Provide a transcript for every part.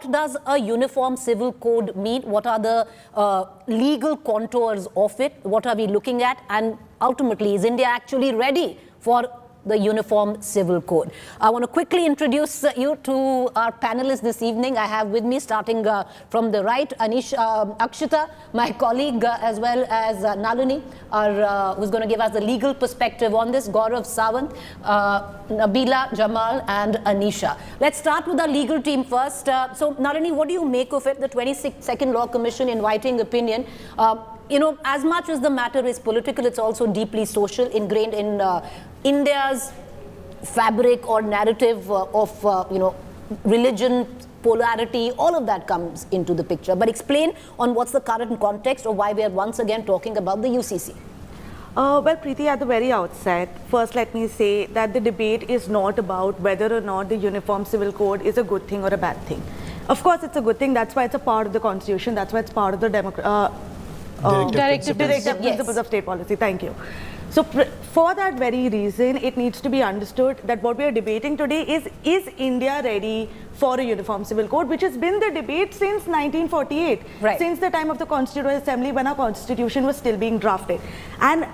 What does a uniform civil code mean? What are the legal contours of it? What are we looking at? And ultimately, is India actually ready for the uniform civil code? I want to quickly introduce you to our panelists this evening. I have with me, starting from the right, Akshita, my colleague, as well as Nalini, who's going to give us the legal perspective on this, Gaurav Sawant, Nabila, Jamal, and Anisha. Let's start with our legal team first. So, Nalini, what do you make of it? The 22nd Law Commission inviting opinion. You know, as much as the matter is political, it's also deeply social, ingrained in India's fabric or narrative of, religion, polarity, all of that comes into the picture. But explain on what's the current context or why we are once again talking about the UCC. Well, Preeti, at the very outset, first let me say that the debate is not about whether or not the Uniform Civil Code is a good thing or a bad thing. Of course, it's a good thing. That's why it's a part of the Constitution. That's why it's part of the Directive Principles of State Policy. Thank you. So for that very reason, it needs to be understood that what we are debating today is India ready for a uniform civil code, which has been the debate since 1948, right, since the time of the Constituent Assembly when our constitution was still being drafted. And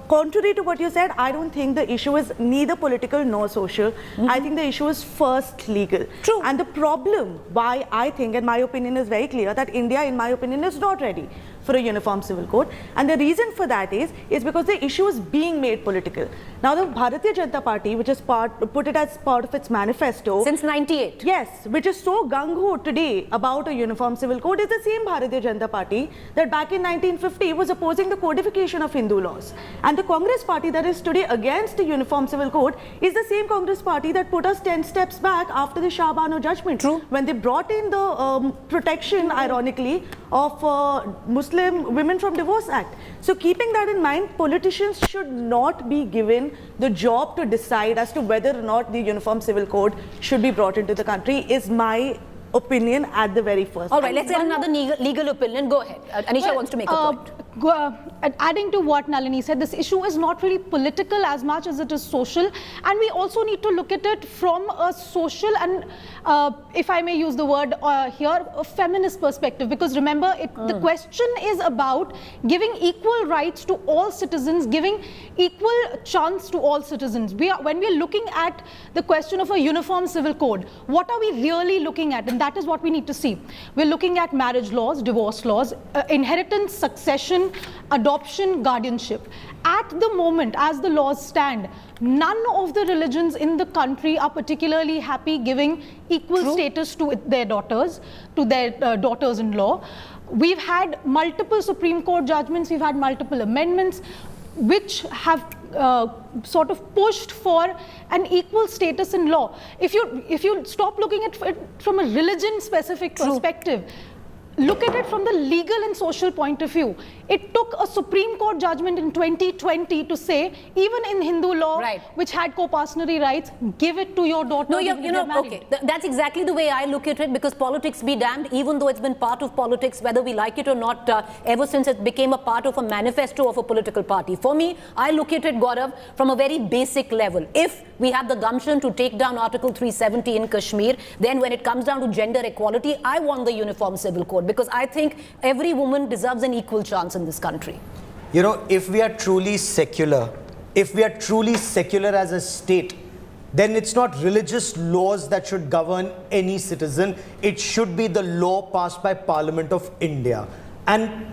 contrary to what you said, I don't think the issue is neither political nor social. I think the issue is first legal. True. And the problem why I think, and my opinion is very clear, that India, in my opinion, is not ready for a uniform civil code. And the reason for that is because the issue is being made political. Now, the Bharatiya Janata Party, which is put it as part of its manifesto. Since 98. Yes, which is so gung-ho today about a uniform civil code, is the same Bharatiya Janata Party that back in 1950 was opposing the codification of Hindu laws. And the Congress Party that is today against the uniform civil code is the same Congress Party that put us 10 steps back after the Shah Bano judgment. True. When they brought in the protection, ironically, of Muslim Women from Divorce Act. So keeping that in mind, politicians should not be given the job to decide as to whether or not the Uniform Civil Code should be brought into the country, is my opinion at the very first. All right, let's get another legal opinion. Go ahead. Anisha wants to make a point. Adding to what Nalini said, this issue is not really political as much as it is social, and we also need to look at it from a social and, if I may use the word here, a feminist perspective. Because remember, the question is about giving equal rights to all citizens, giving equal chance to all citizens. When we are looking at the question of a uniform civil code, what are we really looking at? And that is what we need to see. We're looking at marriage laws, divorce laws, inheritance, succession, adoption, guardianship. At the moment, as the laws stand, none of the religions in the country are particularly happy giving equal status to their daughters, to their daughters-in-law. We've had multiple Supreme Court judgments, we've had multiple amendments, which have sort of pushed for an equal status in law. If you stop looking at it from a religion-specific perspective, look at it from the legal and social point of view. It took a Supreme Court judgment in 2020 to say, even in Hindu law, which had co-partnership rights, give it to your daughter. No, okay. That's exactly the way I look at it, because politics be damned, even though it's been part of politics, whether we like it or not, ever since it became a part of a manifesto of a political party. For me, I look at it, Gaurav, from a very basic level. If we have the gumption to take down Article 370 in Kashmir, then when it comes down to gender equality, I want the Uniform Civil Code, because I think every woman deserves an equal chance in this country. You know, if we are truly secular, as a state, then it's not religious laws that should govern any citizen. It should be the law passed by Parliament of India. And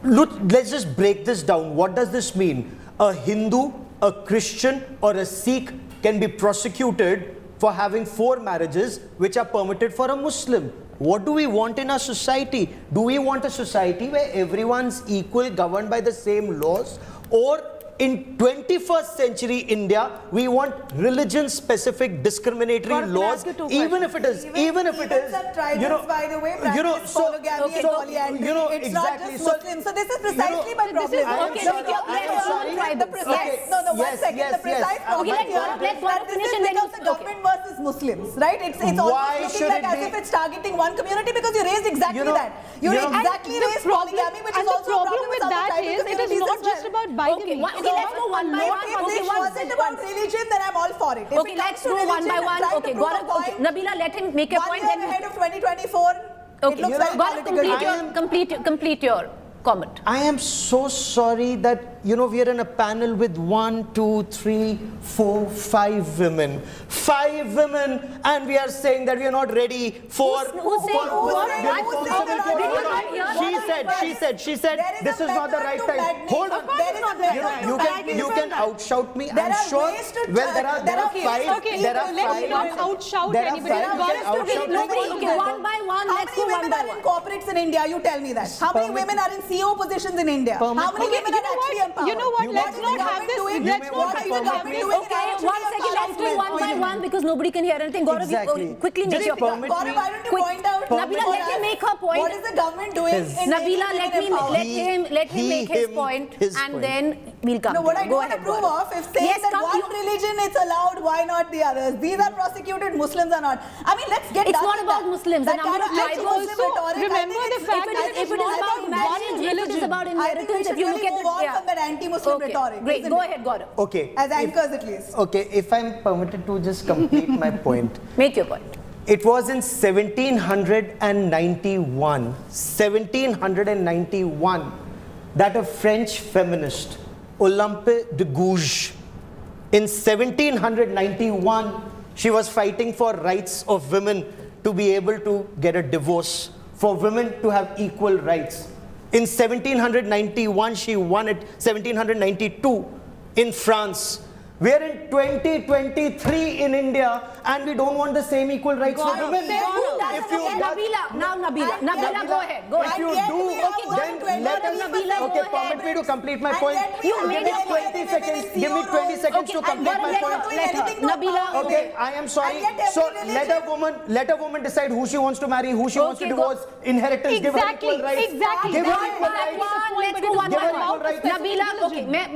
look, let's just break this down. What does this mean? A Hindu, a Christian, or a Sikh can be prosecuted for having 4 marriages which are permitted for a Muslim. What do we want in our society? Do we want a society where everyone's equal, governed by the same laws? Or in 21st century India, we want religion-specific discriminatory laws, even if it is, by the way, practice polygamy and polyandry. It's not just Muslims. So this is precisely my problem. The precise problem is the government versus Muslims, right? It's almost looking like as if it's targeting one community, because you raised exactly that. You exactly raised polygamy, which is also a problem with that is it is not just about bigamy. let's go one by one. If Okay, this wasn't about religion, then I'm all for it. If Okay, it let's comes to go one by religion, one. trying to Okay, prove a Gaurav, okay, point, Nabila, let him make a 1 point. year Then ahead of 2024, okay, it looks very Gaurav, political. complete your comment. I am so sorry that, we are in a panel with 1, 2, 3, 4, 5 women. 5 women, and we are saying that we are not ready for... Who's saying? She said, this is not the right time. Hold on. You can outshout me. I'm sure. Well, there are 5. Okay, There are let's 5. not outshout There are anybody. 5. You can outshout me. Okay, one by one. How Let's many go one women by are in one. corporates in India? You tell me that. How many women are in CEO positions in India? How many women are actually empowered? You know what? Let's not have this. Let's not have this debate. Okay, 1 second. Let's do one by one because nobody can hear anything. Gaurav, Exactly. quickly make Just your point. permit Gaurav, why don't you point out? Nabila, let him make her point. What is the government doing in Nabila, making women empowered? let him make his point, and then we'll come. No, what I Go don't ahead, approve Gaurav. of, if saying Yes, that come, one you- religion is allowed, why not the others? These are prosecuted, Muslims are not. I mean, let's get It's done not with about that. Muslims. That The number kind of of tribals- anti-Muslim Also, rhetoric, remember I think the fact that If it is not about one marriage, if it is religion. about I think we inheritance, should if you look really at move on yeah. from that anti-Muslim Okay, rhetoric. great. isn't Go it? ahead, Gaurav. Okay. As anchors, at least. Okay, if I'm permitted to just complete my point. Make your point. It was in 1791, that a French feminist, Olympe de Gouges, in 1791, she was fighting for rights of women to be able to get a divorce, for women to have equal rights. In 1791, she won it. 1792 in France. We are in 2023 in India, and we don't want the same equal rights for women. Nabila, go ahead. Go If ahead. you yet do, we have then 120 let us. Nabila, go Okay, ahead. permit me to complete my And point. yet we You have made many your point. 20 seconds. women in Give me CEO 20 roles. seconds to Okay, complete and my let her- point. doing let her. anything to Nabila, empower Okay, women. I am sorry. And yet every So religion- let a woman decide who she wants to marry, who she wants to Okay, divorce. Inheritance, give her Exactly, equal rights. exactly. Give her That's equal why I rights. made the point, Let's but go it is one not by Give her about equal rights. Nabila,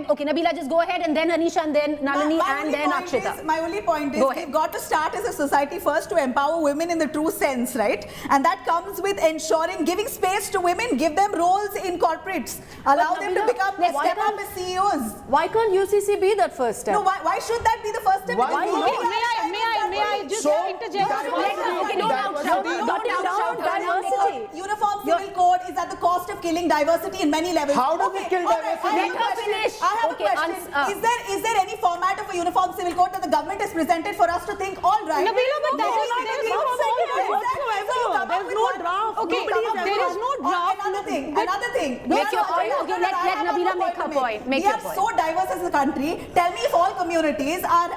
okay, Nabila, just go ahead, and then Anisha, and then Nalini, My and only then point Akshita. is- My only point is Go ahead. we've got to start as a society first to empower women in the true sense, right? And that comes with ensuring, giving space to women, give them roles in corporates, allow them to Nabila, become, let's step step up as CEOs. Why can't UCC be that first step? No, why should that be the first step? Why Because not? we are May I just So, interject? that was Okay, don't that was outshout. the- Don't outshout. diversity. Uniform civil code is at the cost of killing diversity in many levels. How do we kill all right, diversity? I have Let a her question. finish. I have Okay, a question. Is there any format of a uniform civil code that the government has presented for us to think, all right? Nabila, but that is there is no format whatsoever. There's no draft. Okay, Nobody's there ever- is no draft. Another thing. Make your point. Okay, let Nabila make her point. Make We your are point. so diverse as a country. Tell me if all communities are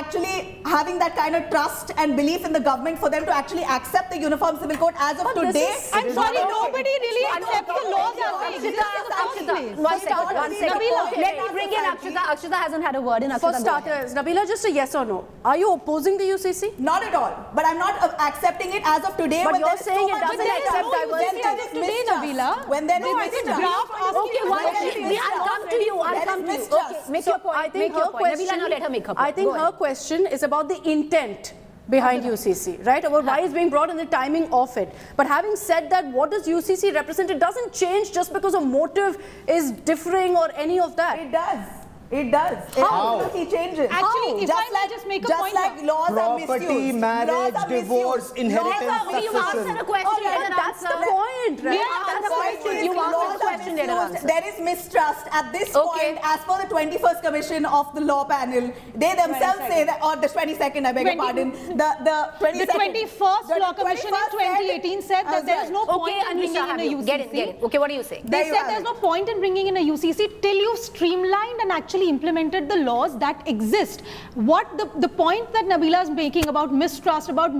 actually having that kind of trust and belief in the government for them to actually accept the uniform civil code as of But this today. is- I'm sorry, nobody really accepts the laws as they exist in the first Akshita, place. one second. Nabila, Let me bring in Akshita. Akshita hasn't had a word in Akshita. For go ahead. starters, Nabila, just a yes or no. Are you opposing the UCC? Not at all. But I'm not accepting it as of today. But when you're there is saying so it much doesn't mistrust. accept diversity. When there is Today, mistrust. Nabila. When there is No, I think mistrust. draft asking Okay, is one very second. different. I'll come to you. I'll There come is to you. mistrust. Okay, make your point. I think Make your her point. question. Nabila, now let her make her point. I think Go her ahead. question is about the intent behind UCC, right? About why it's being brought and the timing of it. But having said that, what does UCC represent? It doesn't change just because a motive is differing or any of that. It does. It does. How? Absolutely changes. Actually, if I may just make a point Just like here. laws are Property, misused. marriage, Laws are divorce, misused. inheritance, Laws are You misused. answer a question, All right, let her That's the answer. point, right? Yeah, That's that's the the point. point. You answer Laws the are question, let her misused. answer. There is mistrust at this Okay. point, as per the 21st commission of the law panel. They themselves say that, or the 22nd, I beg your 20 pardon. The 22nd. The 21st The Law Commission in 21st said- 2018 said that there is no point Okay, in bringing Anisha, in have a you. UCC. Get it, get it. Okay, what are you saying? There They you said have there's it. no point in bringing in a UCC till you've streamlined and actually implemented the laws that exist. What the point that Nabila is making about mistrust, about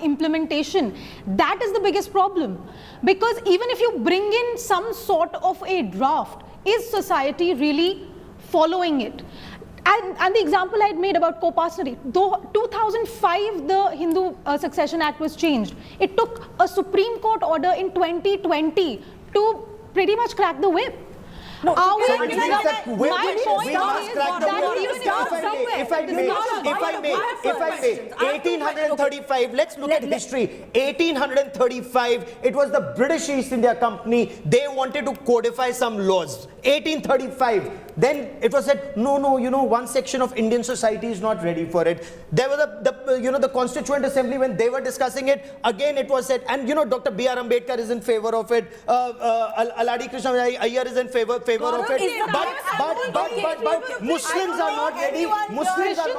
non-implementation, that is the biggest problem. Because even if you bring in some sort of a draft, is society really following it? And the example I had made about co-pastory, though 2005 the Hindu Succession Act was changed, it took a Supreme Court order in 2020 to pretty much crack the whip. No, Our So which means that my we point must is crack the that code. even If I may, 1835, let's look at history. 1835, it was the British East India Company. They wanted to codify some laws. 1835, then it was said, no, one section of Indian society is not ready for it. There was the Constituent Assembly, when they were discussing it, again it was said, and Dr. B.R. Ambedkar is in favor of it, Aladi Krishna Iyer is in favor of it, but Muslims are not ready. Muslims are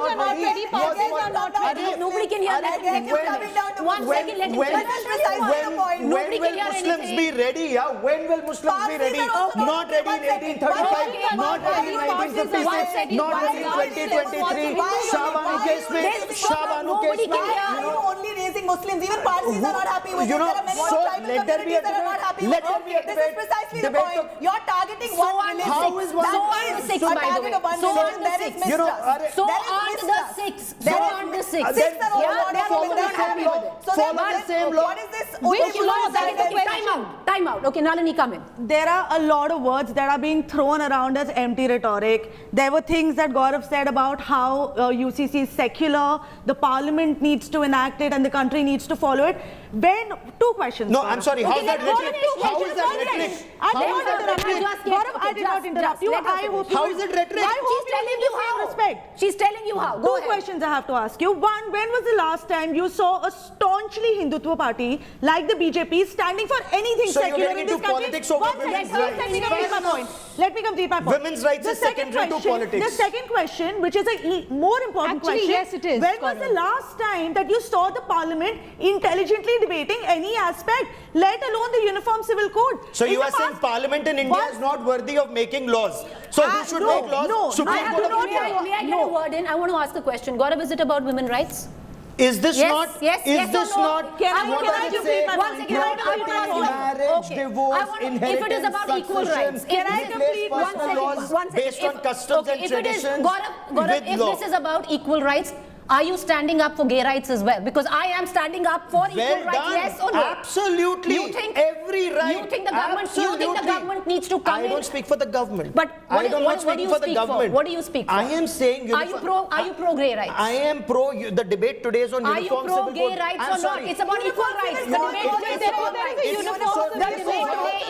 not ready. Nobody can hear that. One second, let him finish. When will Muslims be ready? Yeah, when will Muslims be ready? Not ready in 1835, not ready in 1956, not ready in 2023. Shahbanu case mein, Why are you only raising Muslims? Even Parsis are not happy with it. There are many so tribal let there be a communities that are not happy with let there be a it. This is precisely the debate. point. You're targeting one religion. How is one- That So are the is six, a by the target way. of one So religion. are the There is six. mistrust. So There is aren't the mistrust. six. There So is- aren't the six. Six are also Yeah, not they're happy also with not that. happy with it. So Follow then the same law. what is this? Which only law? that is very Time out. Okay, Nalini, come in. There are a lot of words that are being thrown around as empty rhetoric. There were things that Gaurav said about how UCC is secular, the parliament needs to enact it and the country needs to follow it. When, two questions. No, Gaurav. I'm sorry. How's that rhetoric? How is that rhetoric? I did not interrupt you. Gaurav, I did not interrupt you. I hope you How is it rhetoric? I hope you give the same respect. She's telling you how. Go Two ahead. questions I have to ask you. One, when was the last time you saw a staunchly Hindutva party like the BJP standing for anything So you're secular getting in this into country? politics over One second, women's let rights. me complete my point. Let me complete my point. Women's rights is secondary to politics. The second question, which is a more important Actually, question. yes, it is, When was the last time that you saw the parliament intelligently debating any aspect, let alone the Uniform Civil Code? So In you the are saying past- Parliament in India What? is not worthy of making laws. So who should no, make laws? no, Supreme I Court do of not India. know. May I get a word in? I want to ask a question. Gaurav, is it about women's rights? Is this Yes, not? yes, is yes this or no? not? Can I- what can I does it complete say? my One second, I want to ask you. Marriage, Okay. divorce, I want- inheritance, if it is about equal succession, rights, can I complete one personal second, laws one second. based on customs and if it is, traditions Gaurav, with if law? this is about equal rights, are you standing up for gay rights as well? Because I am standing up for equal Well rights, done. yes or no? Absolutely. You think every right? You think the government? You think the Absolutely. government needs to come I in? don't speak for the government. But I don't what do speak you for the speak for? government. What do you speak for? I am saying. Are you pro gay rights? I am pro. The debate today is on Are you uniform pro civil gay code. rights I'm or sorry. not? It's about equal rights. The debate today is equal rights. The debate today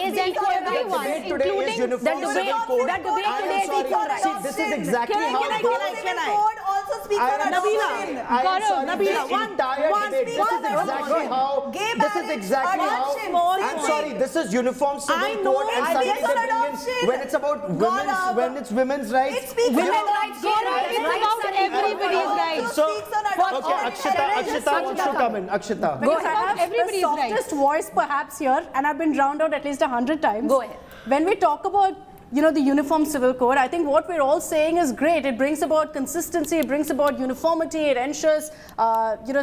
is equal rights. debate today is uniform the civil debate- code. the debate I am today is sorry. equal rights. See, this is exactly how it goes. can I? Code also speaks I for am adoption. I am Gaurav, sorry. Nabila, This entire one debate. This is speaker exactly adoption. how. Gay This is marriage, exactly how. adoption, I'm same sorry. thing. This is uniform I civil know, code, and I suddenly speak for they're bringing in adoption. when it's about women's Gaurav. when it's women's rights. It speaks Women's for rights, gay adoption. rights, It's rights about are everybody's also rights. So, speaks on adoption. okay, Akshita wants to come in. Akshita. Because I have Everybody's the softest voice perhaps here, and I've been drowned out at least 100 times. Go ahead. When we talk about the Uniform Civil Code, I think what we're all saying is great. It brings about consistency, it brings about uniformity, it ensures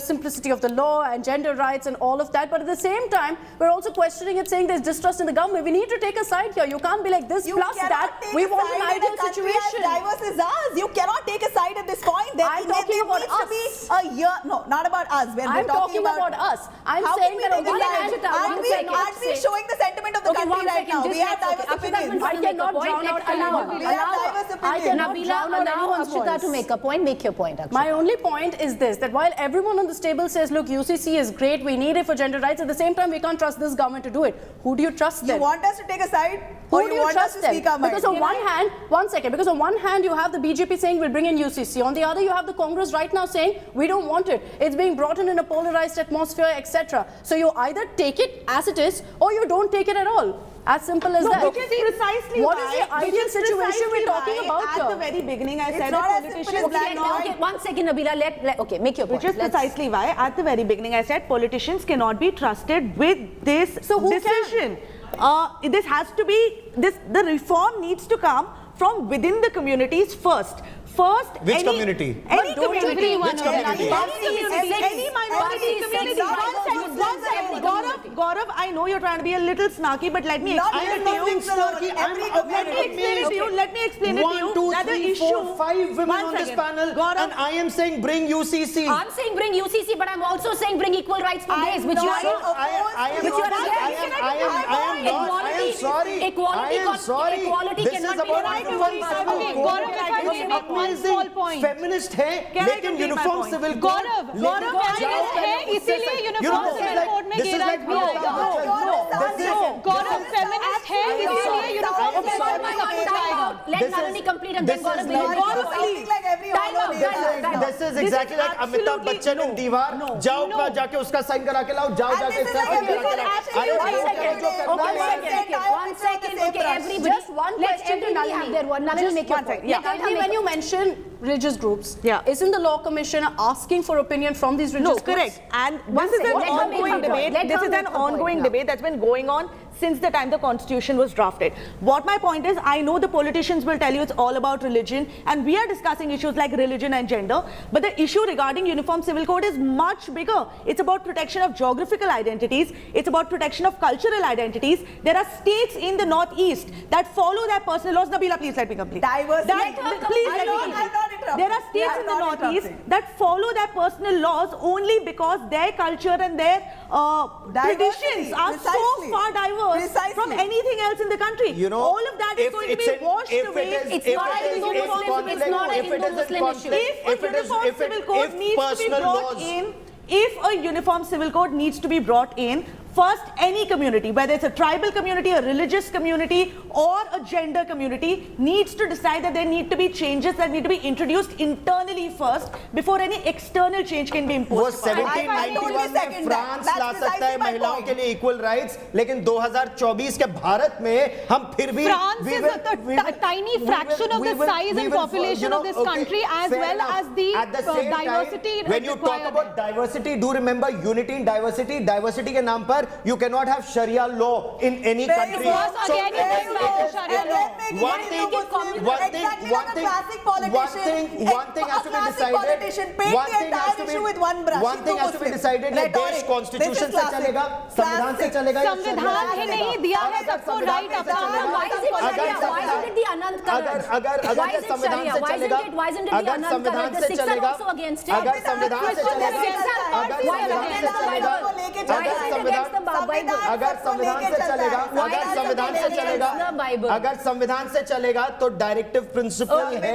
simplicity of the law and gender rights and all of that. But at the same time, we're also questioning it, saying there's distrust in the government. We need to take a side here. You can't be like this You plus cannot that. take We a want an side in ideal a country situation. as diverse as ours. You cannot take a side at this point. I'm talking about needs to be us. a year. No, not about us. When I'm we're talking about us. I'm how saying can that we on take a one hand, side? one Aren't second, we showing the sentiment of the Okay, country one right second, now? just We have let- diverse okay, Akshita's been opinions. trying to make a cannot point. drown Let out her anyone. have We have diverse I opinions. cannot Nabila, drown out allow anyone's Akshita to voice. make a point. Make your point, Akshita. My only point is this, that while everyone on this table says, look, UCC is great, we need it for gender rights, at the same time, we can't trust this government to do it. Who do you trust You then? want us to take a side? Who Or do you you want us trust to then? speak our mind? Because on one hand, one second, because on one hand you have the BJP saying we'll bring in UCC. On the other, you have the Congress right now saying we don't want it. It's being brought in a polarized atmosphere, etc. So you either take it as it is or you don't take it at all. As simple as that. Which is precisely What why, is the which ideal is situation precisely we're talking why about at here? the very beginning I said not that as simple politicians as black and cannot. Okay, one second, Nabila. Okay, make your point. Which is Let's- precisely why at the very beginning I said politicians cannot be trusted with this So who decision. This has to be, the reform needs to come from within the communities first. Which community? Any But don't community. agree, Which community? Any minority community. One second, Gaurav, Gaurav, I know you're trying to be a little snarky, but let me Not explain even it to you. Muslims alone, every community. Let me explain it to you. 1, 2, that the 3, issue. 4, 5 women One on this second. panel, Gaurav, and I am saying bring UCC. I'm saying bring UCC, but I'm also saying bring equal rights for gays, which you are. I am sorry. Equality This cannot is be about uniform civil code. Gaurav, if I may make one small point. Feminist है, Can I लेकिन complete my uniform point? civil code. Gaurav, feminist है, इसीलिए uniform civil code में gay rights भी आएगा. Gaurav, feminist है, इसीलिए uniform civil code में सब कुछ आएगा. Let Nalini complete and then Gaurav will Sounding like every honorable. This is exactly like Amitabh Bachchan in दीवार. जाओ जाके उसका साइन करा के लाओ. जाओ जाके इसका साइन करा के लाओ. One second, okay, everybody. Just one question to Nalini. Nalini, make your point. Nalini, when you mention religious groups, Yeah. isn't the law commission asking for opinion from these religious No, groups? correct. And One this is second, an let her make her ongoing point. debate. Let This her is make an her point, ongoing yeah. debate that's been going on since the time the constitution was drafted. What my point is, I know the politicians will tell you it's all about religion, and we are discussing issues like religion and gender, but the issue regarding uniform civil code is much bigger. It's about protection of geographical identities. It's about protection of cultural identities. There are states in the northeast that follow their personal laws. Nabila, please let me complete. Diversity. Please let me complete. I'm not interrupting. There are states in the northeast that follow their personal laws only because their culture and their traditions are so precisely. far diverse from anything else in the country. You know, all of that is going to be washed away. It's not a Hindu-Muslim issue. If a uniform civil code needs to be brought in, if a uniform civil code needs to be brought in, first, any community, whether it's a tribal community, a religious community, or a gender community, needs to decide that there need to be changes that need to be introduced internally first before any external change can be वो imposed. 1791 में France ला सकता है महिलाओं के लिए equal rights, लेकिन 2024 के भारत में हम फिर भी France is a tiny fraction of the size and population of this country, as well as the diversity when you talk about diversity, do remember unity in diversity. Diversity के नाम पर you cannot have Sharia law in any country. So again, one thing has to be decided. One thing has to be decided. ये देश constitution से चलेगा, संविधान से चलेगा. संविधान ही नहीं दिया है सबको राइट अपना. Why isn't it the Anand colors? अगर संविधान से चलेगा, अगर संविधान से चलेगा, अगर संविधान से चलेगा, अगर संविधान से चलेगा तो डायरेक्टिव प्रिंसिपल है,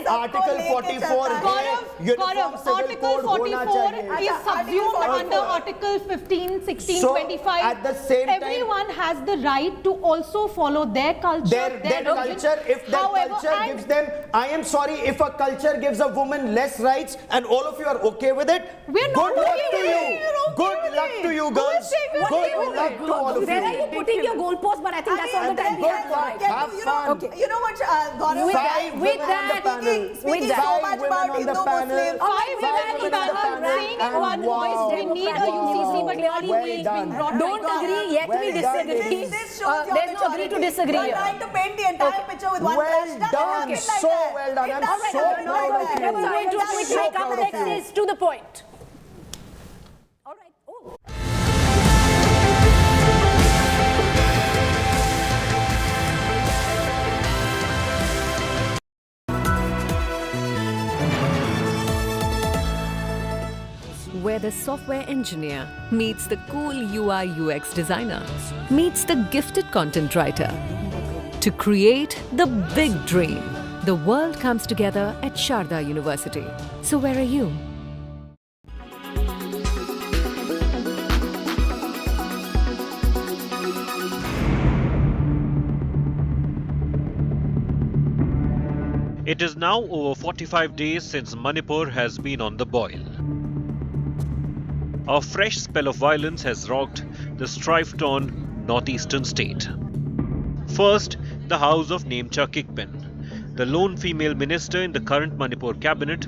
आर्टिकल 44 है, यूनिफॉर्म सिविल कोड होना चाहिए. is subsumed under Article 15, 16, So, 25. at the same time, everyone has the right to also follow their culture. Their culture, if their culture gives them, I am sorry, if a culture gives a woman less rights and all of you are okay with it, We're not good luck okay to with you. it. You're okay Good with luck it. to you, Who is girls. saying we're Good okay with luck it? to all of Where are you. you putting your goalpost? But I think that's all the time we have. Have fun. You know what, Gaurav? Five women on the panel. Speaking so much about Hindu Muslim. Five women on the panel saying in one voice we need a UCC, but clearly we've been brought Don't agree, yet we disagree. This shows your There's no agree to disagree. You're trying to paint the entire picture with one brush. Well done, so well done. I'm so proud of Let's go into a quick break. Up next is To The Point. All right. Oh. Where the software engineer meets the cool UI UX designer, meets the gifted content writer to create the big dream. The world comes together at Sharda University. So where are you? It is now over 45 days since Manipur has been on the boil. A fresh spell of violence has rocked the strife-torn northeastern state. First, the house of Nemcha Kikpen, the lone female minister in the current Manipur cabinet.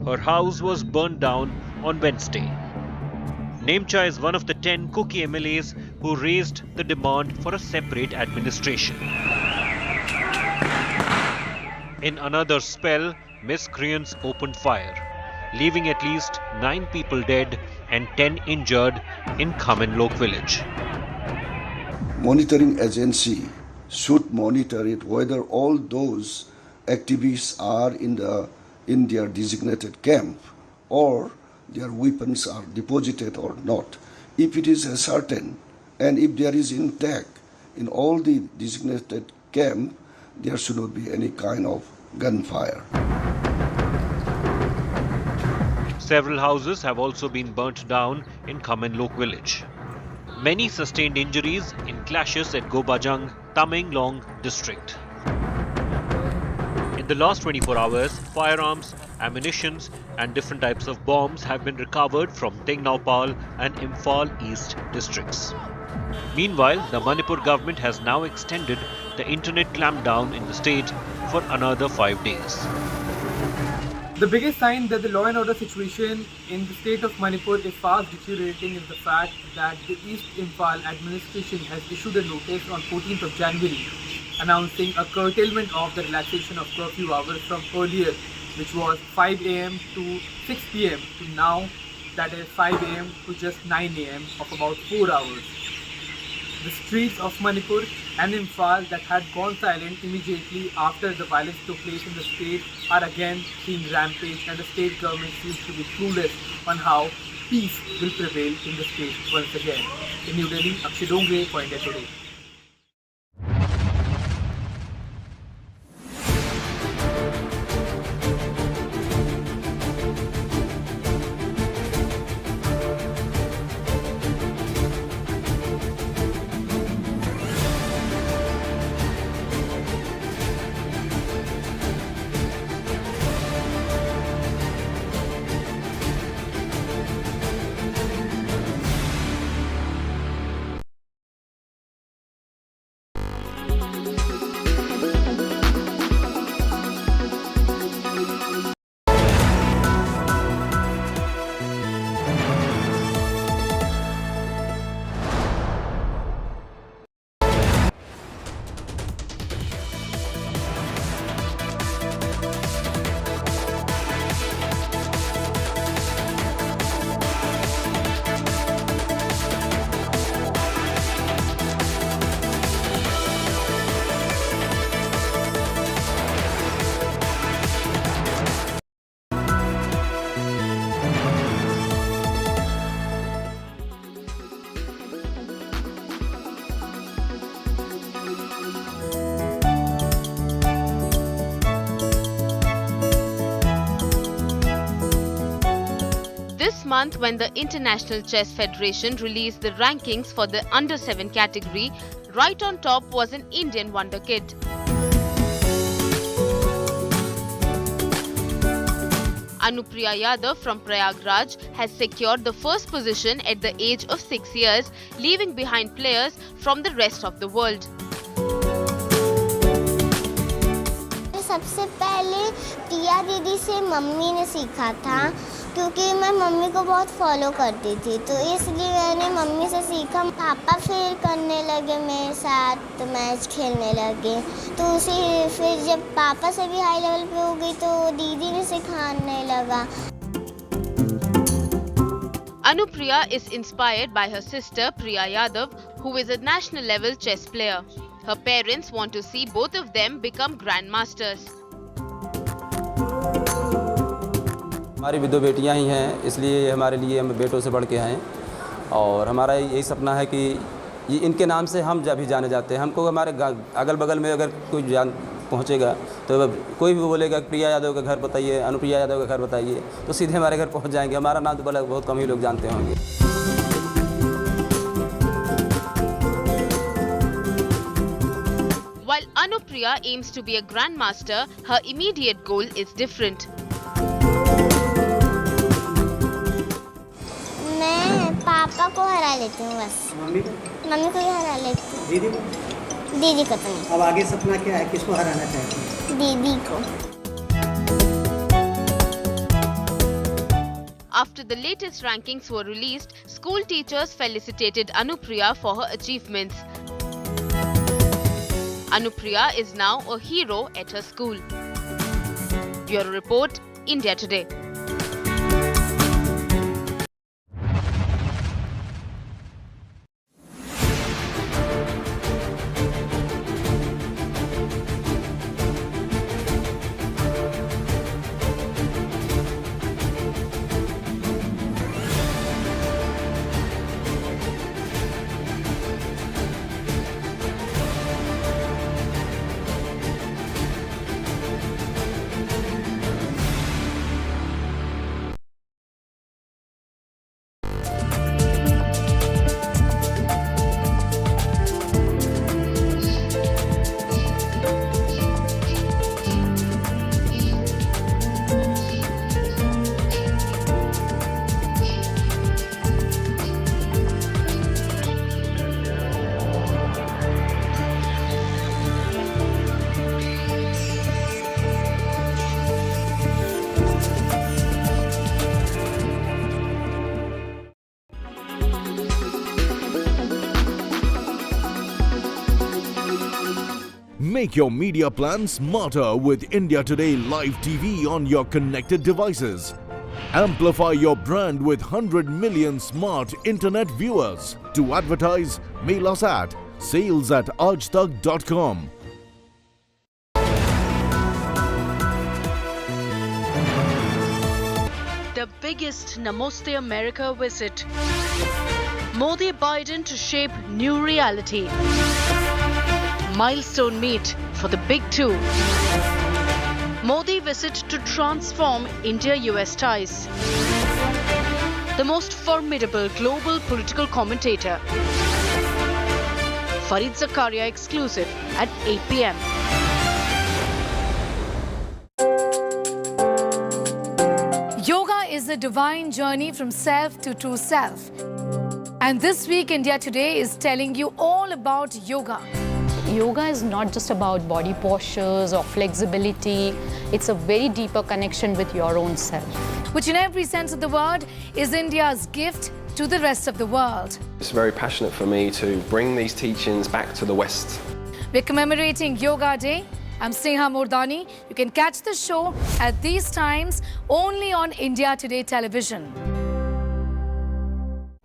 Her house was burned down on Wednesday. Nemcha is one of the 10 Kuki MLAs who raised the demand for a separate administration. In another spell, miscreants opened fire, leaving at least 9 people dead and 10 injured in Khamenlok village. Monitoring agency should monitor it whether all those activists are in their designated camp or their weapons are deposited or not. If it is certain and if there is intact in all the designated camp, there should not be any kind of gunfire. Several houses have also been burnt down in Khamenlok village. Many sustained injuries in clashes at Gobajang, Tamenglong district. In the last 24 hours, firearms, ammunitions and different types of bombs have been recovered from Tengnaupal and Imphal East districts. Meanwhile, the Manipur government has now extended the internet clampdown in the state for another 5 days. The biggest sign that the law and order situation in the state of Manipur is fast deteriorating is the fact that the East Imphal administration has issued a notice on 14th of January announcing a curtailment of the relaxation of curfew hours from earlier, which was 5 a.m. to 6 p.m. to now that is 5 a.m. to just 9 a.m. of about 4 hours. The streets of Manipur and Imphal that had gone silent immediately after the violence took place in the state are again seeing rampage, and the state government seems to be clueless on how peace will prevail in the state once again. In New Delhi, Akshay Dongre for India Today. This month, when the International Chess Federation released the rankings for the under-7 category, right on top was an Indian wonder kid. Anupriya Yadav from Prayagraj has secured the first position at the age of 6 years, leaving behind players from the rest of the world. सबसे पहले टिया दीदी से mummy ने सीखा था, क्योंकि मैं mummy को बहुत फॉलो करती थी, तो इसलिए मैंने मम्मी से सीखा। पापा फिर करने लगे मेरे साथ, मैच खेलने लगे, तो फिर जब पापा से भी हाई लेवल पे हो गई तो दीदी ने सिखाने लगा। Anupriya is inspired by her sister Priya Yadav, who is a national level chess player. Her parents want to see both of them become grandmasters. हमारी भी 2 बेटियां ही हैं, इसलिए हमारे लिए हम बेटों से बढ़ के हैं और हमारा यही सपना है कि ये इनके नाम से हम जब भी जाने जाते हैं। हमको हमारे अगल बगल में अगर कोई जान पहुंचेगा तो कोई भी बोलेगा प्रिया यादव का घर बताइए, अनुप्रिया यादव का घर बताइए, तो सीधे हमारे घर पहुंच जाएंगे। हमारा नाम तो बहुत कम ही लोग जानते होंगे। While Anupriya aims to be a grandmaster, her immediate goal is different. मैं पापा को हरा लेती हूँ बस। मम्मी को भी हरा लेती हूँ। दीदी को तो नहीं। अब आगे सपना क्या है, किसको हराना चाहती हैं? दीदी को। After the latest rankings were released, school teachers felicitated Anupriya for her achievements. Anupriya is now a hero at her school. Bureau Report, India Today. Make your media plan smarter with India Today Live TV on your connected devices. Amplify your brand with 100 million smart internet viewers. To advertise, mail us at sales@aajtak.com. The biggest Namaste America visit. Modi-Biden to shape new reality. Milestone meet for the big two. Modi visit to transform India-US ties. The most formidable global political commentator. Farid Zakaria exclusive at 8 p.m. Yoga is a divine journey from self to true self. And this week, India Today is telling you all about yoga. Yoga is not just about body postures or flexibility. It's a very deeper connection with your own self. Which in every sense of the word is India's gift to the rest of the world. It's very passionate for me to bring these teachings back to the West. We're commemorating Yoga Day. I'm Sneha Mordani. You can catch the show at these times only on India Today television.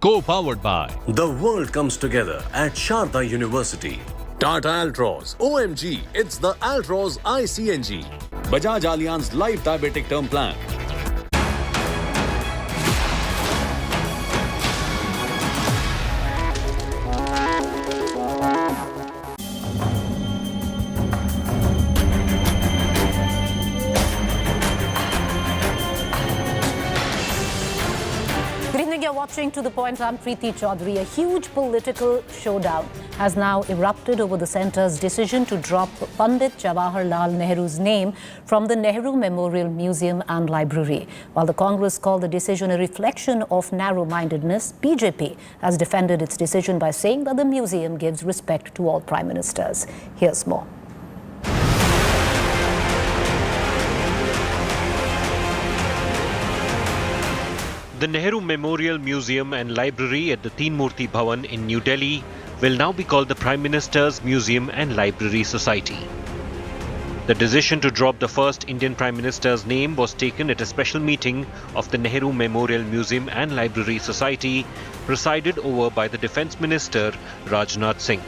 Co-powered by The World Comes Together at Sharda University. Tata Altroz. OMG, it's the Altroz iCNG. Bajaj Allianz Life Diabetic Term Plan. You're watching To The Point. I'm Preeti Chaudhary. A huge political showdown has now erupted over the centre's decision to drop Pandit Jawaharlal Nehru's name from the Nehru Memorial Museum and Library. While the Congress called the decision a reflection of narrow-mindedness, BJP has defended its decision by saying that the museum gives respect to all prime ministers. Here's more. The Nehru Memorial Museum and Library at the Teen Murti Bhavan in New Delhi will now be called the Prime Minister's Museum and Library Society. The decision to drop the first Indian Prime Minister's name was taken at a special meeting of the Nehru Memorial Museum and Library Society, presided over by the Defence Minister Rajnath Singh.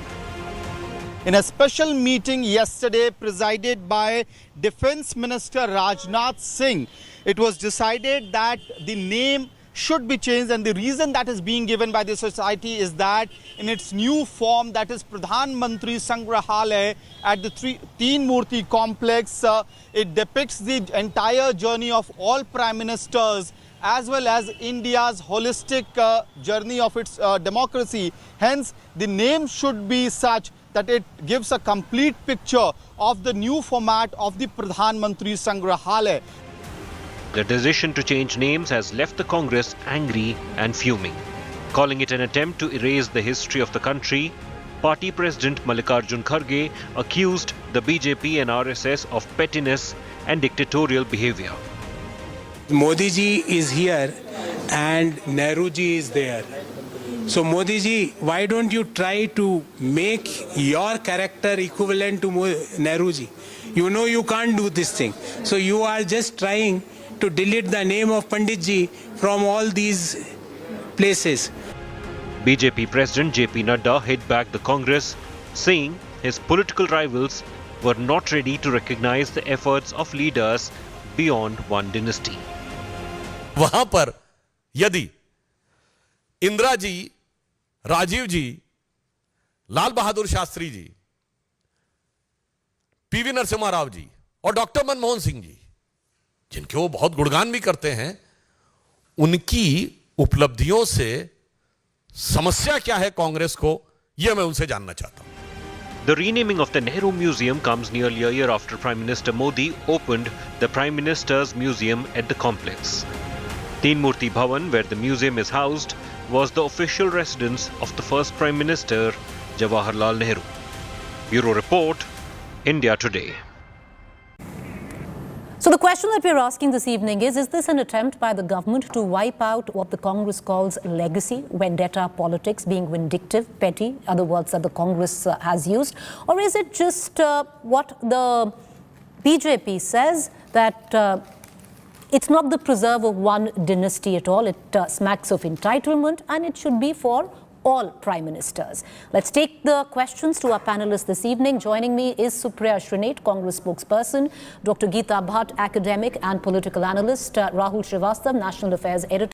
In a special meeting yesterday presided by Defence Minister Rajnath Singh, it was decided that the name should be changed, and the reason that is being given by the society is that in its new form, that is Pradhan Mantri Sangrahalaya at the Teen Murti complex, it depicts the entire journey of all prime ministers as well as India's holistic journey of its democracy. Hence, the name should be such that it gives a complete picture of the new format of the Pradhan Mantri Sangrahalaya. The decision to change names has left the Congress angry and fuming. Calling it an attempt to erase the history of the country, Party President Mallikarjun Kharge accused the BJP and RSS of pettiness and dictatorial behavior. Modi ji is here and Nehru ji is there. So Modi ji, why don't you try to make your character equivalent to Nehru ji? You know you can't do this thing. So you are just trying to delete the name of Pandit ji from all these places. BJP President JP Nadda hit back the Congress, saying his political rivals were not ready to recognize the efforts of leaders beyond one dynasty. वहां पर यदि इंदिरा जी, राजीव जी, Lal Bahadur Shastri ji, PV Narasimha Rao ji और doctor Manmohan Singh ji, जिनके वो बहुत गुणगान भी करते हैं, उनकी उपलब्धियों से समस्या क्या है कांग्रेस को, यह मैं उनसे जानना चाहता हूं. The renaming of the Nehru Museum comes nearly a year after Prime Minister Modi opened the Prime Minister's Museum at the complex. Teen Murti Bhavan, where the museum is housed, was the official residence of the first Prime Minister, Jawaharlal Nehru. Bureau Report, India Today. So the question that we're asking this evening is this an attempt by the government to wipe out what the Congress calls legacy, vendetta politics, being vindictive, petty, other words that the Congress has used? Or is it just what the BJP says, that it's not the preserve of one dynasty at all, it smacks of entitlement, and it should be for all prime ministers? Let's take the questions to our panelists this evening. Joining me is Supriya Shrinate, Congress spokesperson, Dr. Geeta Bhatt, academic and political analyst, Rahul Srivastava, national affairs editor.